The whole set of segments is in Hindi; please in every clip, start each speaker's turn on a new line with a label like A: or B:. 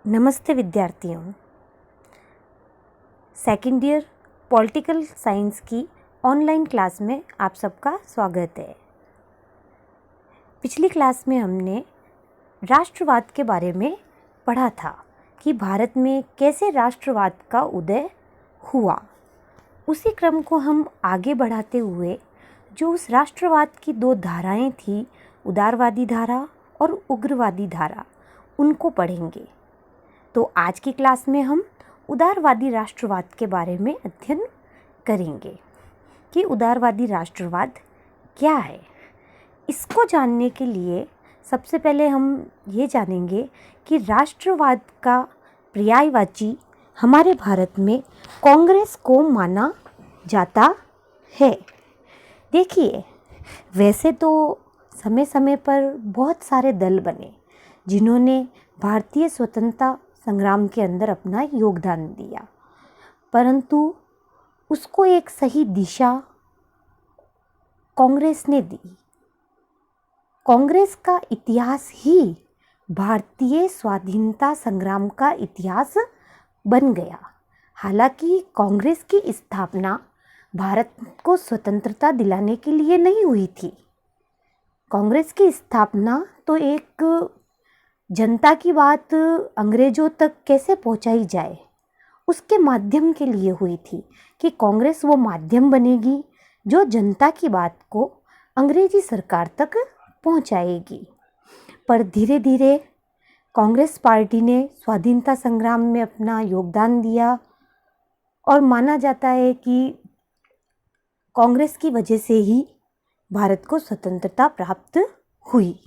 A: नमस्ते विद्यार्थियों। सेकेंड ईयर पॉलिटिकल साइंस की ऑनलाइन क्लास में आप सबका स्वागत है। पिछली क्लास में हमने राष्ट्रवाद के बारे में पढ़ा था कि भारत में कैसे राष्ट्रवाद का उदय हुआ। उसी क्रम को हम आगे बढ़ाते हुए जो उस राष्ट्रवाद की दो धाराएं थी, उदारवादी धारा और उग्रवादी धारा, उनको पढ़ेंगे। तो आज की क्लास में हम उदारवादी राष्ट्रवाद के बारे में अध्ययन करेंगे कि उदारवादी राष्ट्रवाद क्या है। इसको जानने के लिए सबसे पहले हम ये जानेंगे कि राष्ट्रवाद का पर्यायवाची हमारे भारत में कांग्रेस को माना जाता है। देखिए, वैसे तो समय समय पर बहुत सारे दल बने जिन्होंने भारतीय स्वतंत्रता संग्राम के अंदर अपना योगदान दिया, परंतु उसको एक सही दिशा कांग्रेस ने दी। कांग्रेस का इतिहास ही भारतीय स्वाधीनता संग्राम का इतिहास बन गया। हालांकि कांग्रेस की स्थापना भारत को स्वतंत्रता दिलाने के लिए नहीं हुई थी। कांग्रेस की स्थापना तो एक जनता की बात अंग्रेजों तक कैसे पहुंचाई जाए, उसके माध्यम के लिए हुई थी कि कांग्रेस वो माध्यम बनेगी जो जनता की बात को अंग्रेजी सरकार तक पहुंचाएगी। पर धीरे धीरे कांग्रेस पार्टी ने स्वाधीनता संग्राम में अपना योगदान दिया और माना जाता है कि कांग्रेस की वजह से ही भारत को स्वतंत्रता प्राप्त हुई।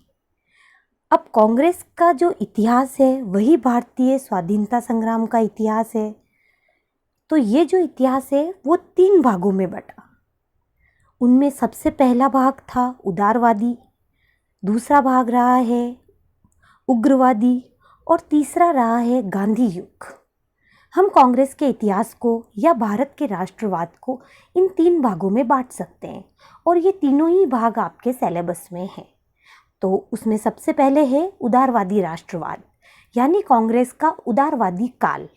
A: अब कांग्रेस का जो इतिहास है वही भारतीय स्वाधीनता संग्राम का इतिहास है। तो ये जो इतिहास है वो 3 भागों में बटा। उनमें सबसे पहला भाग था उदारवादी, दूसरा भाग रहा है उग्रवादी और तीसरा रहा है गांधी युग। हम कांग्रेस के इतिहास को या भारत के राष्ट्रवाद को इन 3 भागों में बांट सकते हैं और ये तीनों ही भाग आपके सिलेबस में हैं। तो उसमें सबसे पहले है उदारवादी राष्ट्रवाद, यानी कांग्रेस का उदारवादी काल,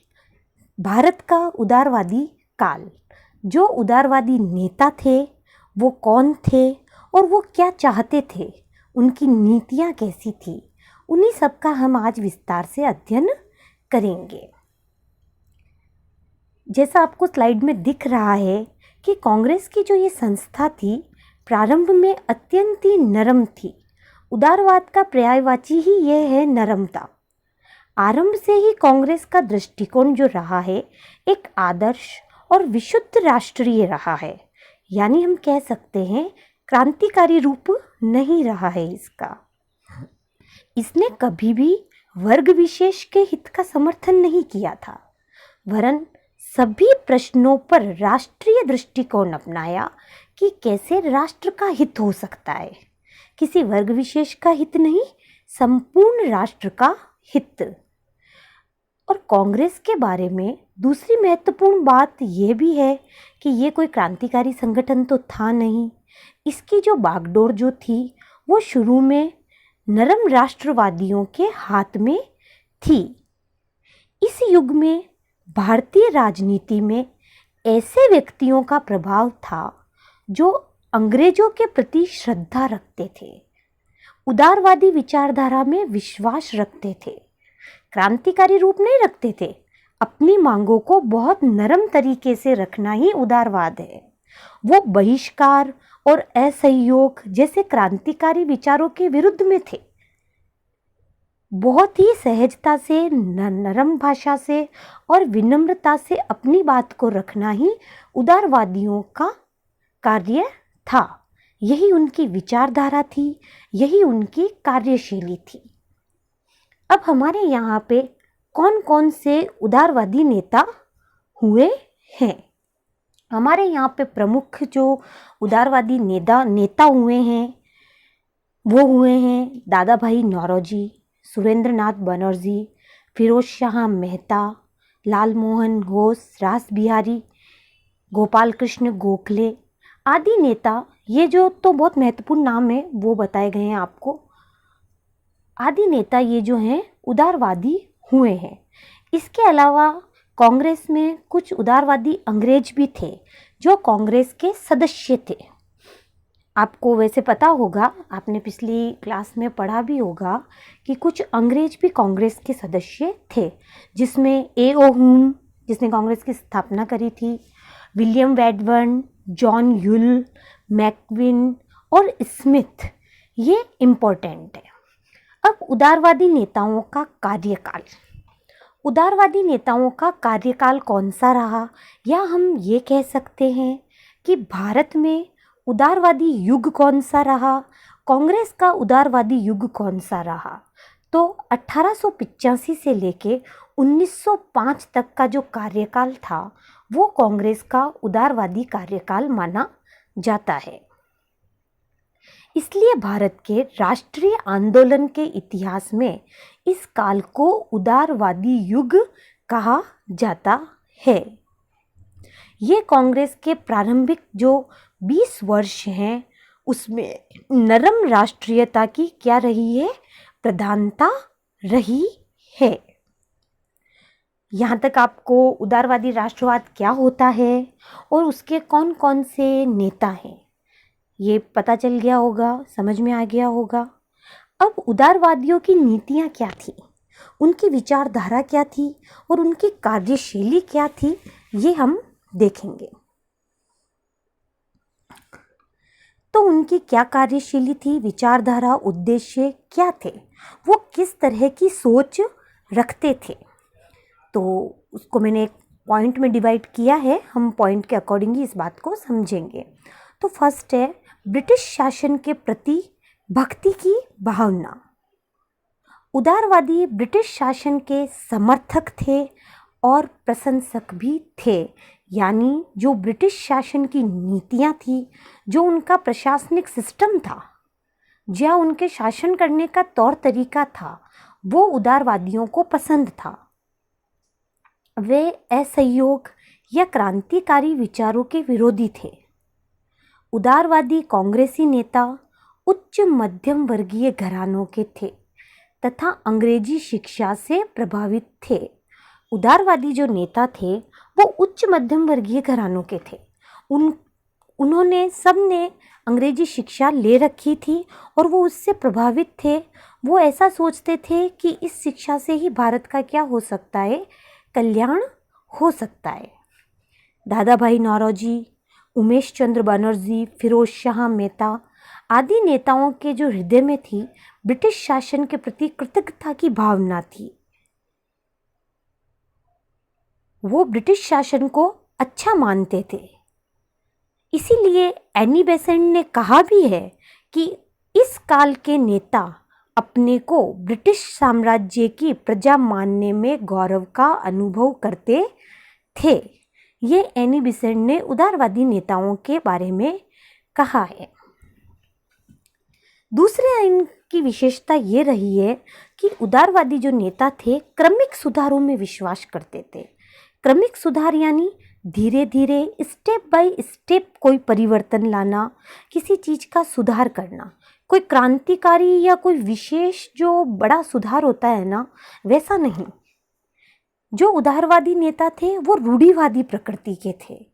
A: भारत का उदारवादी काल। जो उदारवादी नेता थे वो कौन थे और वो क्या चाहते थे, उनकी नीतियाँ कैसी थी, उन्हीं सब का हम आज विस्तार से अध्ययन करेंगे। जैसा आपको स्लाइड में दिख रहा है कि कांग्रेस की जो ये संस्था थी प्रारंभ में अत्यंत ही नरम थी। उदारवाद का पर्यायवाची ही यह है नरमता। आरंभ से ही कांग्रेस का दृष्टिकोण जो रहा है एक आदर्श और विशुद्ध राष्ट्रीय रहा है, यानी हम कह सकते हैं क्रांतिकारी रूप नहीं रहा है इसका। इसने कभी भी वर्ग विशेष के हित का समर्थन नहीं किया था, वरन सभी प्रश्नों पर राष्ट्रीय दृष्टिकोण अपनाया कि कैसे राष्ट्र का हित हो सकता है। किसी वर्ग विशेष का हित नहीं, संपूर्ण राष्ट्र का हित। और कांग्रेस के बारे में दूसरी महत्वपूर्ण बात यह भी है कि ये कोई क्रांतिकारी संगठन तो था नहीं। इसकी जो बागडोर जो थी वो शुरू में नरम राष्ट्रवादियों के हाथ में थी। इस युग में भारतीय राजनीति में ऐसे व्यक्तियों का प्रभाव था जो अंग्रेजों के प्रति श्रद्धा रखते थे, उदारवादी विचारधारा में विश्वास रखते थे, क्रांतिकारी रूप नहीं रखते थे। अपनी मांगों को बहुत नरम तरीके से रखना ही उदारवाद है। वो बहिष्कार और असहयोग जैसे क्रांतिकारी विचारों के विरुद्ध में थे। बहुत ही सहजता से, नरम भाषा से और विनम्रता से अपनी बात को रखना ही उदारवादियों का कार्य था। यही उनकी विचारधारा थी, यही उनकी कार्यशैली थी। अब हमारे यहाँ पे कौन कौन से उदारवादी नेता हुए हैं। हमारे यहाँ पे प्रमुख जो उदारवादी नेता हुए हैं वो हुए हैं दादा भाई नौरोजी, सुरेंद्रनाथ बनर्जी, फिरोज शाह मेहता, लाल मोहन घोष, रास बिहारी, गोपाल कृष्ण गोखले आदि नेता। ये जो तो बहुत महत्वपूर्ण नाम है वो बताए गए हैं आपको। आदि नेता ये जो हैं उदारवादी हुए हैं। इसके अलावा कांग्रेस में कुछ उदारवादी अंग्रेज भी थे जो कांग्रेस के सदस्य थे। आपको वैसे पता होगा, आपने पिछली क्लास में पढ़ा भी होगा कि कुछ अंग्रेज भी कांग्रेस के सदस्य थे, जिसमें A.O. हुम, जिसने कांग्रेस की स्थापना करी थी, विलियम वैडबर्न, जॉन यूल, मैक्विन और स्मिथ, ये इम्पोर्टेंट है। अब उदारवादी नेताओं का कार्यकाल। उदारवादी नेताओं का कार्यकाल कौन सा रहा, या हम ये कह सकते हैं कि भारत में उदारवादी युग कौन सा रहा, कांग्रेस का उदारवादी युग कौन सा रहा। तो 1885 से लेके 1905 तक का जो कार्यकाल था वो कांग्रेस का उदारवादी कार्यकाल माना जाता है। इसलिए भारत के राष्ट्रीय आंदोलन के इतिहास में इस काल को उदारवादी युग कहा जाता है। ये कांग्रेस के प्रारंभिक जो 20 वर्ष हैं उसमें नरम राष्ट्रीयता की क्या रही है, प्रधानता रही है। यहाँ तक आपको उदारवादी राष्ट्रवाद क्या होता है और उसके कौन कौन से नेता हैं ये पता चल गया होगा, समझ में आ गया होगा। अब उदारवादियों की नीतियाँ क्या थी, उनकी विचारधारा क्या थी और उनकी कार्यशैली क्या थी, ये हम देखेंगे। तो उनकी क्या कार्यशैली थी, विचारधारा, उद्देश्य क्या थे, वो किस तरह की सोच रखते थे, तो उसको मैंने एक पॉइंट में डिवाइड किया है। हम पॉइंट के अकॉर्डिंग ही इस बात को समझेंगे। तो फर्स्ट है ब्रिटिश शासन के प्रति भक्ति की भावना। उदारवादी ब्रिटिश शासन के समर्थक थे और प्रशंसक भी थे, यानी जो ब्रिटिश शासन की नीतियाँ थी, जो उनका प्रशासनिक सिस्टम था, या उनके शासन करने का तौर तरीका था, वो उदारवादियों को पसंद था। वे असहयोग या क्रांतिकारी विचारों के विरोधी थे। उदारवादी कांग्रेसी नेता उच्च मध्यम वर्गीय घरानों के थे तथा अंग्रेजी शिक्षा से प्रभावित थे। उदारवादी जो नेता थे वो उच्च मध्यम वर्गीय घरानों के थे। उन्होंने सबने अंग्रेजी शिक्षा ले रखी थी और वो उससे प्रभावित थे। वो ऐसा सोचते थे कि इस शिक्षा से ही भारत का क्या हो सकता है, कल्याण हो सकता है। दादा भाई नौरोजी, उमेश चंद्र बनर्जी, फिरोज शाह मेहता आदि नेताओं के जो हृदय में थी ब्रिटिश शासन के प्रति कृतज्ञता की भावना थी। वो ब्रिटिश शासन को अच्छा मानते थे। इसीलिए एनी बेसेंट ने कहा भी है कि इस काल के नेता अपने को ब्रिटिश साम्राज्य की प्रजा मानने में गौरव का अनुभव करते थे। ये एनी बेसेंट ने उदारवादी नेताओं के बारे में कहा है। दूसरे इनकी विशेषता ये रही है कि उदारवादी जो नेता थे क्रमिक सुधारों में विश्वास करते थे। क्रमिक सुधार यानी धीरे धीरे स्टेप बाय स्टेप कोई परिवर्तन लाना, किसी चीज़ का सुधार करना। कोई क्रांतिकारी या कोई विशेष जो बड़ा सुधार होता है ना, वैसा नहीं। जो उदारवादी नेता थे वो रूढ़िवादी प्रकृति के थे।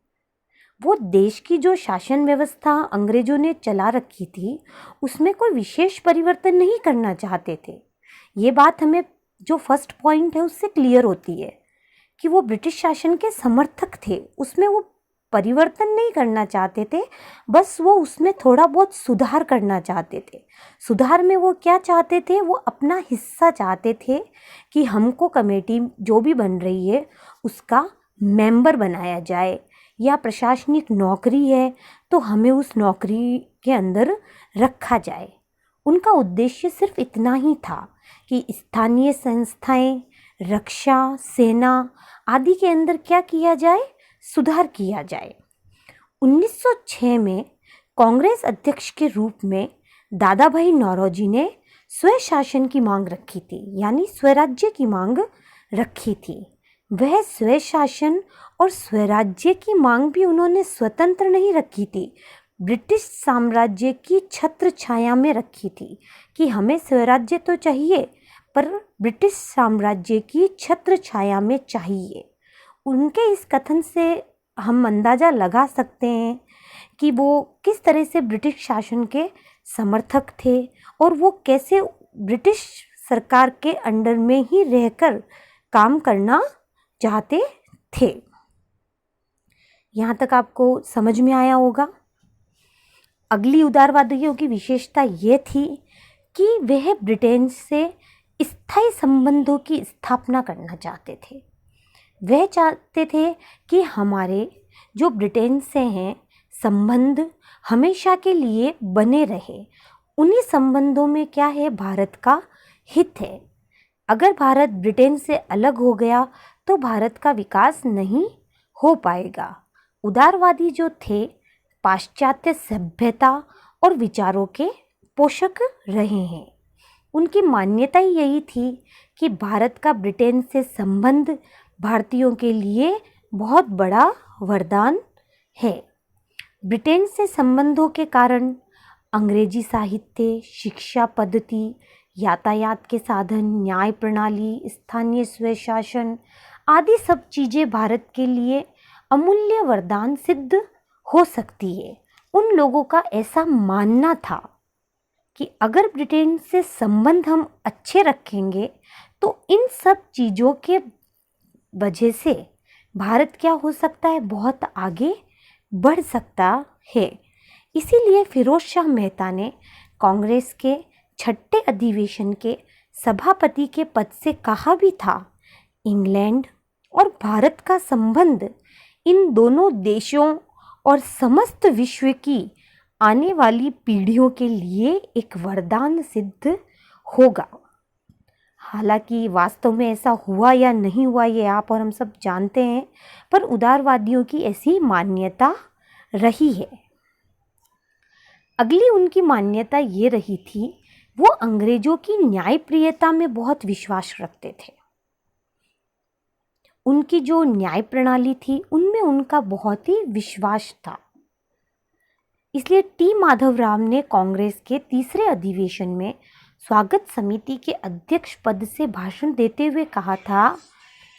A: वो देश की जो शासन व्यवस्था अंग्रेजों ने चला रखी थी उसमें कोई विशेष परिवर्तन नहीं करना चाहते थे। ये बात हमें जो फर्स्ट पॉइंट है उससे क्लियर होती है कि वो ब्रिटिश शासन के समर्थक थे, उसमें वो परिवर्तन नहीं करना चाहते थे, बस वो उसमें थोड़ा बहुत सुधार करना चाहते थे। सुधार में वो क्या चाहते थे, वो अपना हिस्सा चाहते थे कि हमको कमेटी जो भी बन रही है उसका मेंबर बनाया जाए, या प्रशासनिक नौकरी है तो हमें उस नौकरी के अंदर रखा जाए। उनका उद्देश्य सिर्फ इतना ही था कि स्थानीय संस्थाएं, रक्षा, सेना आदि के अंदर क्या किया जाए, सुधार किया जाए। 1906 में कांग्रेस अध्यक्ष के रूप में दादा भाई नौरोजी ने स्वशासन की मांग रखी थी, यानी स्वराज्य की मांग रखी थी। वह स्वशासन और स्वराज्य की मांग भी उन्होंने स्वतंत्र नहीं रखी थी, ब्रिटिश साम्राज्य की छत्र छाया में रखी थी कि हमें स्वराज्य तो चाहिए पर ब्रिटिश साम्राज्य की छत्र छाया में चाहिए। उनके इस कथन से हम अंदाज़ा लगा सकते हैं कि वो किस तरह से ब्रिटिश शासन के समर्थक थे और वो कैसे ब्रिटिश सरकार के अंडर में ही रहकर काम करना चाहते थे। यहाँ तक आपको समझ में आया होगा। अगली उदारवादियों की विशेषता ये थी कि वह ब्रिटेन से स्थायी संबंधों की स्थापना करना चाहते थे। वह चाहते थे कि हमारे जो ब्रिटेन से हैं संबंध हमेशा के लिए बने रहे। उन्हीं संबंधों में क्या है, भारत का हित है। अगर भारत ब्रिटेन से अलग हो गया तो भारत का विकास नहीं हो पाएगा। उदारवादी जो थे पाश्चात्य सभ्यता और विचारों के पोषक रहे हैं। उनकी मान्यता ही यही थी कि भारत का ब्रिटेन से संबंध भारतीयों के लिए बहुत बड़ा वरदान है। ब्रिटेन से संबंधों के कारण अंग्रेजी साहित्य, शिक्षा पद्धति, यातायात के साधन, न्याय प्रणाली, स्थानीय स्वशासन आदि सब चीज़ें भारत के लिए अमूल्य वरदान सिद्ध हो सकती है। उन लोगों का ऐसा मानना था कि अगर ब्रिटेन से संबंध हम अच्छे रखेंगे तो इन सब चीज़ों के वजह से भारत क्या हो सकता है, बहुत आगे बढ़ सकता है। इसीलिए फिरोज शाह मेहता ने कांग्रेस के छठे अधिवेशन के सभापति के पद से कहा भी था, इंग्लैंड और भारत का संबंध इन दोनों देशों और समस्त विश्व की आने वाली पीढ़ियों के लिए एक वरदान सिद्ध होगा। हालांकि वास्तव में ऐसा हुआ या नहीं हुआ ये आप और हम सब जानते हैं, पर उदारवादियों की ऐसी मान्यता रही है। अगली उनकी मान्यता ये रही थी, वो अंग्रेजों की न्यायप्रियता में बहुत विश्वास रखते थे। उनकी जो न्याय प्रणाली थी उनमें उनका बहुत ही विश्वास था। इसलिए टी माधवराव ने कांग्रेस के तीसरे अधिवेशन में स्वागत समिति के अध्यक्ष पद से भाषण देते हुए कहा था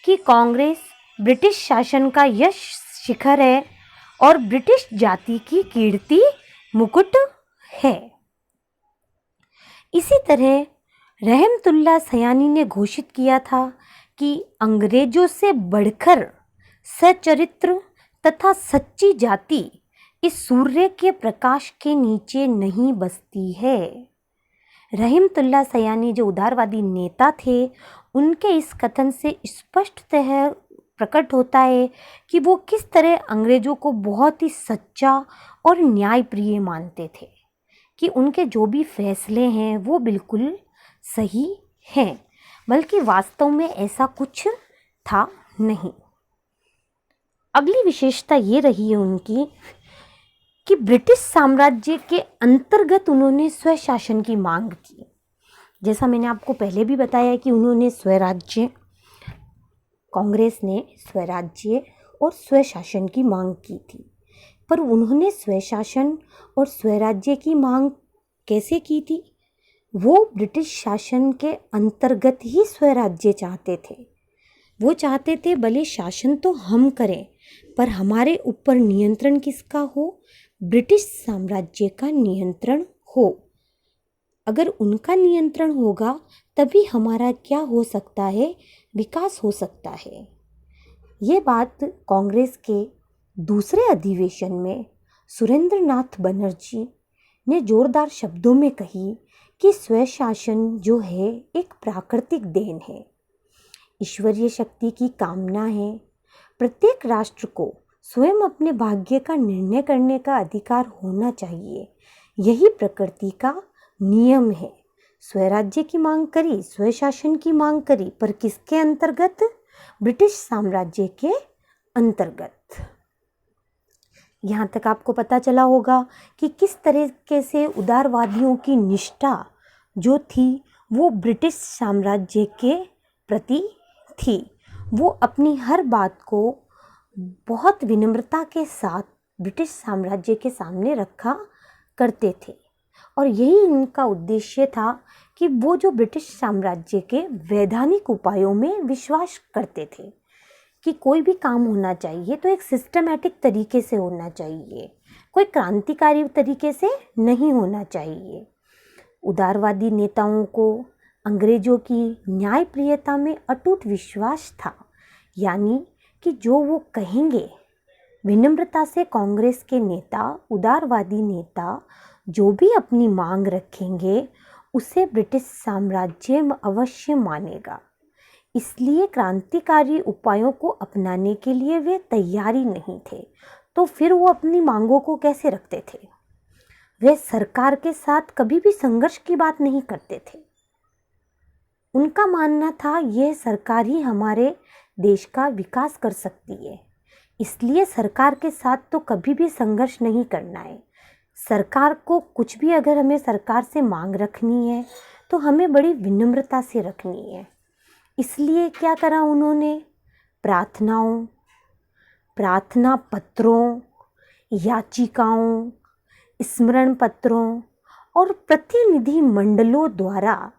A: कि कांग्रेस ब्रिटिश शासन का यश शिखर है और ब्रिटिश जाति की कीर्ति मुकुट है। इसी तरह रहमतुल्लाह सयानी ने घोषित किया था कि अंग्रेजों से बढ़कर सचरित्र तथा सच्ची जाति इस सूर्य के प्रकाश के नीचे नहीं बसती है। रहमतुल्लाह सयानी जो उदारवादी नेता थे, उनके इस कथन से स्पष्टतः प्रकट होता है कि वो किस तरह अंग्रेजों को बहुत ही सच्चा और न्यायप्रिय मानते थे, कि उनके जो भी फैसले हैं वो बिल्कुल सही हैं, बल्कि वास्तव में ऐसा कुछ था नहीं। अगली विशेषता ये रही है उनकी कि ब्रिटिश साम्राज्य के अंतर्गत उन्होंने स्वशासन की मांग की। जैसा मैंने आपको पहले भी बताया कि उन्होंने स्वराज्य, कांग्रेस ने स्वराज्य और स्वशासन की मांग की थी, पर उन्होंने स्वशासन और स्वराज्य की मांग कैसे की थी? वो ब्रिटिश शासन के अंतर्गत ही स्वराज्य चाहते थे। वो चाहते थे भले शासन तो हम करें, पर हमारे ऊपर नियंत्रण किसका हो? ब्रिटिश साम्राज्य का नियंत्रण हो। अगर उनका नियंत्रण होगा तभी हमारा क्या हो सकता है, विकास हो सकता है। ये बात कांग्रेस के दूसरे अधिवेशन में सुरेंद्रनाथ बनर्जी ने जोरदार शब्दों में कही कि स्वशासन जो है एक प्राकृतिक देन है, ईश्वरीय शक्ति की कामना है। प्रत्येक राष्ट्र को स्वयं अपने भाग्य का निर्णय करने का अधिकार होना चाहिए, यही प्रकृति का नियम है। स्वराज्य की मांग करी, स्वशासन की मांग करी, पर किसके अंतर्गत? ब्रिटिश साम्राज्य के अंतर्गत। यहाँ तक आपको पता चला होगा कि किस तरीके से उदारवादियों की निष्ठा जो थी वो ब्रिटिश साम्राज्य के प्रति थी। वो अपनी हर बात को बहुत विनम्रता के साथ ब्रिटिश साम्राज्य के सामने रखा करते थे, और यही उनका उद्देश्य था कि वो जो ब्रिटिश साम्राज्य के वैधानिक उपायों में विश्वास करते थे कि कोई भी काम होना चाहिए तो एक सिस्टमैटिक तरीके से होना चाहिए, कोई क्रांतिकारी तरीके से नहीं होना चाहिए। उदारवादी नेताओं को अंग्रेजों की न्यायप्रियता में अटूट विश्वास था, यानी कि जो वो कहेंगे। विनम्रता से कांग्रेस के नेता, उदारवादी नेता जो भी अपनी मांग रखेंगे उसे ब्रिटिश साम्राज्य अवश्य मानेगा। इसलिए क्रांतिकारी उपायों को अपनाने के लिए वे तैयार ही नहीं थे। तो फिर वो अपनी मांगों को कैसे रखते थे? वे सरकार के साथ कभी भी संघर्ष की बात नहीं करते थे। उनका मानना था यह सरकार ही हमारे देश का विकास कर सकती है, इसलिए सरकार के साथ तो कभी भी संघर्ष नहीं करना है। सरकार को कुछ भी अगर हमें सरकार से मांग रखनी है तो हमें बड़ी विनम्रता से रखनी है। इसलिए क्या करा उन्होंने? प्रार्थना पत्रों, याचिकाओं, स्मरण पत्रों और प्रतिनिधि मंडलों द्वारा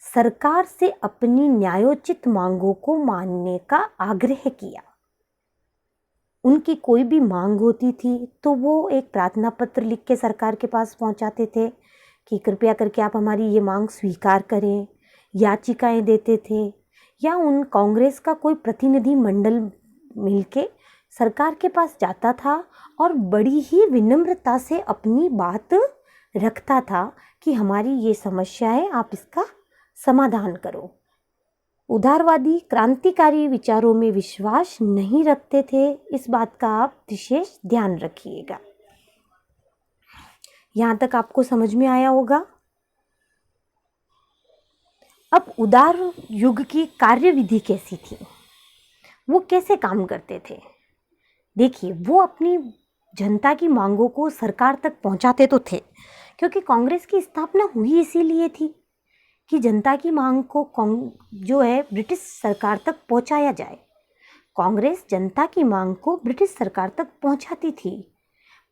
A: सरकार से अपनी न्यायोचित मांगों को मानने का आग्रह किया। उनकी कोई भी मांग होती थी तो वो एक प्रार्थना पत्र लिख के सरकार के पास पहुंचाते थे कि कृपया करके आप हमारी ये मांग स्वीकार करें। याचिकाएं देते थे, या उन कांग्रेस का कोई प्रतिनिधि मंडल मिलके सरकार के पास जाता था और बड़ी ही विनम्रता से अपनी बात रखता था कि हमारी ये समस्या है, आप इसका समाधान करो। उदारवादी क्रांतिकारी विचारों में विश्वास नहीं रखते थे, इस बात का आप विशेष ध्यान रखिएगा। यहाँ तक आपको समझ में आया होगा। अब उदार युग की कार्यविधि कैसी थी, वो कैसे काम करते थे? देखिए, वो अपनी जनता की मांगों को सरकार तक पहुंचाते तो थे, क्योंकि कांग्रेस की स्थापना हुई इसीलिए थी कि जनता की मांग को जो है ब्रिटिश सरकार तक पहुंचाया जाए। कांग्रेस जनता की मांग को ब्रिटिश सरकार तक पहुंचाती थी,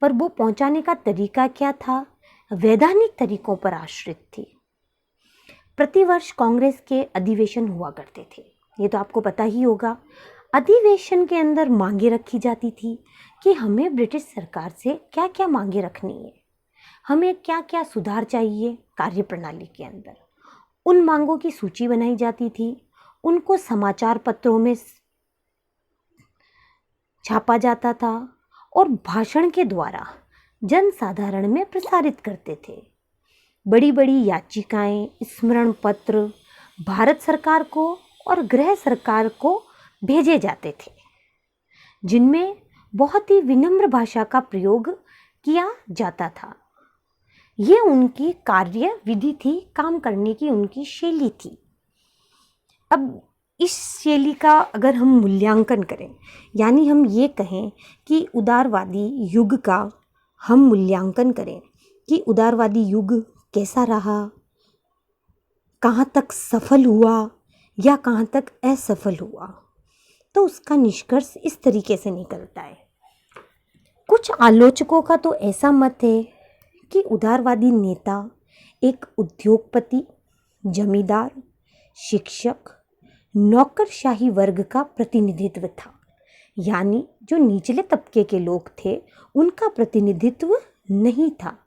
A: पर वो पहुंचाने का तरीका क्या था? वैधानिक तरीकों पर आश्रित थी। प्रतिवर्ष कांग्रेस के अधिवेशन हुआ करते थे, ये तो आपको पता ही होगा। अधिवेशन के अंदर मांगे रखी जाती थी कि हमें ब्रिटिश सरकार से क्या क्या मांगे रखनी है, हमें क्या क्या सुधार चाहिए कार्यप्रणाली के अंदर। उन मांगों की सूची बनाई जाती थी, उनको समाचार पत्रों में छापा जाता था और भाषण के द्वारा जनसाधारण में प्रसारित करते थे। बड़ी बड़ी याचिकाएं, स्मरण पत्र भारत सरकार को और गृह सरकार को भेजे जाते थे, जिनमें बहुत ही विनम्र भाषा का प्रयोग किया जाता था। ये उनकी कार्य विधि थी, काम करने की उनकी शैली थी। अब इस शैली का अगर हम मूल्यांकन करें, यानी हम ये कहें कि उदारवादी युग का हम मूल्यांकन करें कि उदारवादी युग कैसा रहा, कहाँ तक सफल हुआ या कहाँ तक असफल हुआ, तो उसका निष्कर्ष इस तरीके से निकलता है। कुछ आलोचकों का तो ऐसा मत है कि उदारवादी नेता एक उद्योगपति, जमींदार, शिक्षक, नौकरशाही वर्ग का प्रतिनिधित्व था, यानी जो निचले तबके के लोग थे उनका प्रतिनिधित्व नहीं था।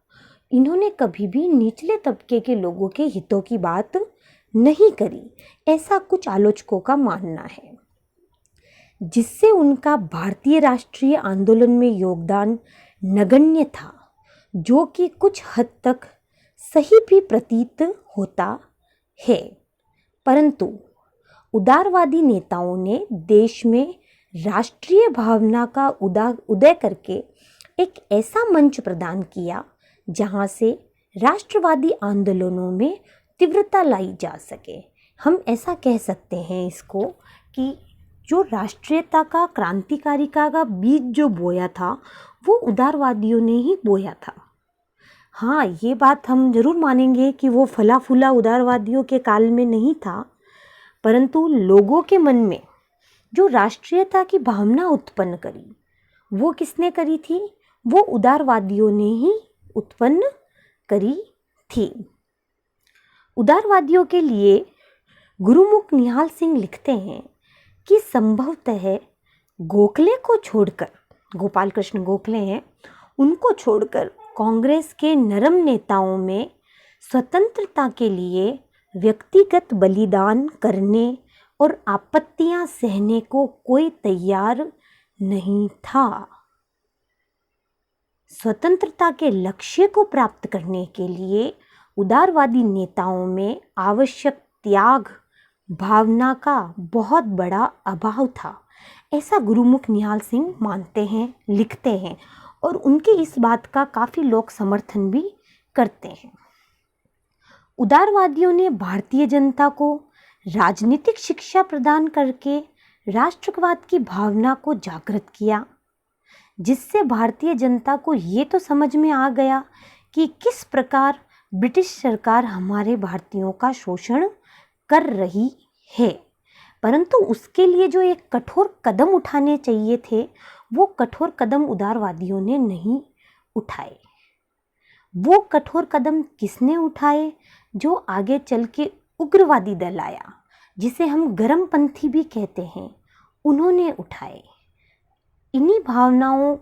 A: इन्होंने कभी भी निचले तबके के लोगों के हितों की बात नहीं करी, ऐसा कुछ आलोचकों का मानना है। जिससे उनका भारतीय राष्ट्रीय आंदोलन में योगदान नगण्य था, जो कि कुछ हद तक सही भी प्रतीत होता है। परंतु उदारवादी नेताओं ने देश में राष्ट्रीय भावना का उदय करके एक ऐसा मंच प्रदान किया जहां से राष्ट्रवादी आंदोलनों में तीव्रता लाई जा सके। हम ऐसा कह सकते हैं इसको कि जो राष्ट्रीयता का, क्रांतिकारिता का बीज जो बोया था वो उदारवादियों ने ही बोया था। हाँ, ये बात हम जरूर मानेंगे कि वो फला फूला उदारवादियों के काल में नहीं था, परंतु लोगों के मन में जो राष्ट्रीयता की भावना उत्पन्न करी वो किसने करी थी? वो उदारवादियों ने ही उत्पन्न करी थी। उदारवादियों के लिए गुरुमुख निहाल सिंह लिखते हैं कि संभवतः गोखले को छोड़कर, गोपाल कृष्ण गोखले हैं, उनको छोड़कर कांग्रेस के नरम नेताओं में स्वतंत्रता के लिए व्यक्तिगत बलिदान करने और आपत्तियां सहने को कोई तैयार नहीं था। स्वतंत्रता के लक्ष्य को प्राप्त करने के लिए उदारवादी नेताओं में आवश्यक त्याग भावना का बहुत बड़ा अभाव था, ऐसा गुरुमुख निहाल सिंह मानते हैं, लिखते हैं, और उनकी इस बात का काफ़ी लोग समर्थन भी करते हैं। उदारवादियों ने भारतीय जनता को राजनीतिक शिक्षा प्रदान करके राष्ट्रवाद की भावना को जागृत किया, जिससे भारतीय जनता को ये तो समझ में आ गया कि किस प्रकार ब्रिटिश सरकार हमारे भारतीयों का शोषण कर रही है, परंतु उसके लिए जो एक कठोर कदम उठाने चाहिए थे, वो कठोर कदम उदारवादियों ने नहीं उठाए। वो कठोर कदम किसने उठाए? जो आगे चल के उग्रवादी दल आया, जिसे हम गर्मपंथी भी कहते हैं, उन्होंने उठाए। इन्हीं भावनाओं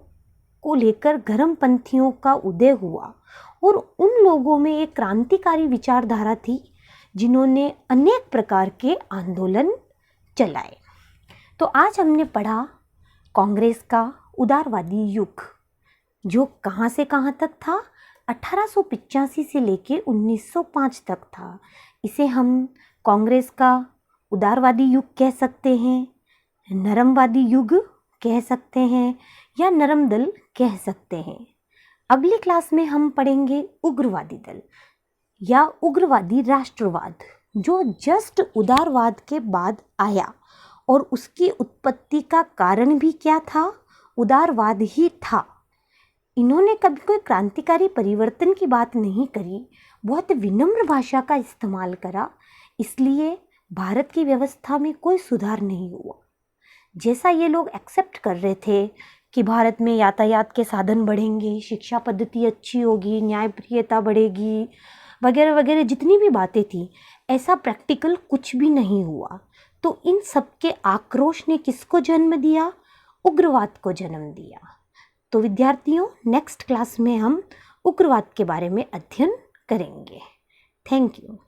A: को लेकर गर्मपंथियों का उदय हुआ और उन लोगों में एक क्रांतिकारी विचारधारा थी जिन्होंने अनेक प्रकार के आंदोलन चलाए। तो आज हमने पढ़ा कांग्रेस का उदारवादी युग, जो कहाँ से कहाँ तक था, 1885 से लेके 1905 तक था। इसे हम कांग्रेस का उदारवादी युग कह सकते हैं, नरमवादी युग कह सकते हैं, या नरम दल कह सकते हैं। अगली क्लास में हम पढ़ेंगे उग्रवादी दल या उग्रवादी राष्ट्रवाद, जो जस्ट उदारवाद के बाद आया, और उसकी उत्पत्ति का कारण भी क्या था? उदारवाद ही था। इन्होंने कभी कोई क्रांतिकारी परिवर्तन की बात नहीं करी, बहुत विनम्र भाषा का इस्तेमाल करा, इसलिए भारत की व्यवस्था में कोई सुधार नहीं हुआ। जैसा ये लोग एक्सेप्ट कर रहे थे कि भारत में यातायात के साधन बढ़ेंगे, शिक्षा पद्धति अच्छी होगी, न्यायप्रियता बढ़ेगी, वगैरह वगैरह जितनी भी बातें थी, ऐसा प्रैक्टिकल कुछ भी नहीं हुआ। तो इन सब के आक्रोश ने किसको जन्म दिया? उग्रवाद को जन्म दिया। तो विद्यार्थियों, नेक्स्ट क्लास में हम उग्रवाद के बारे में अध्ययन करेंगे। Thank you.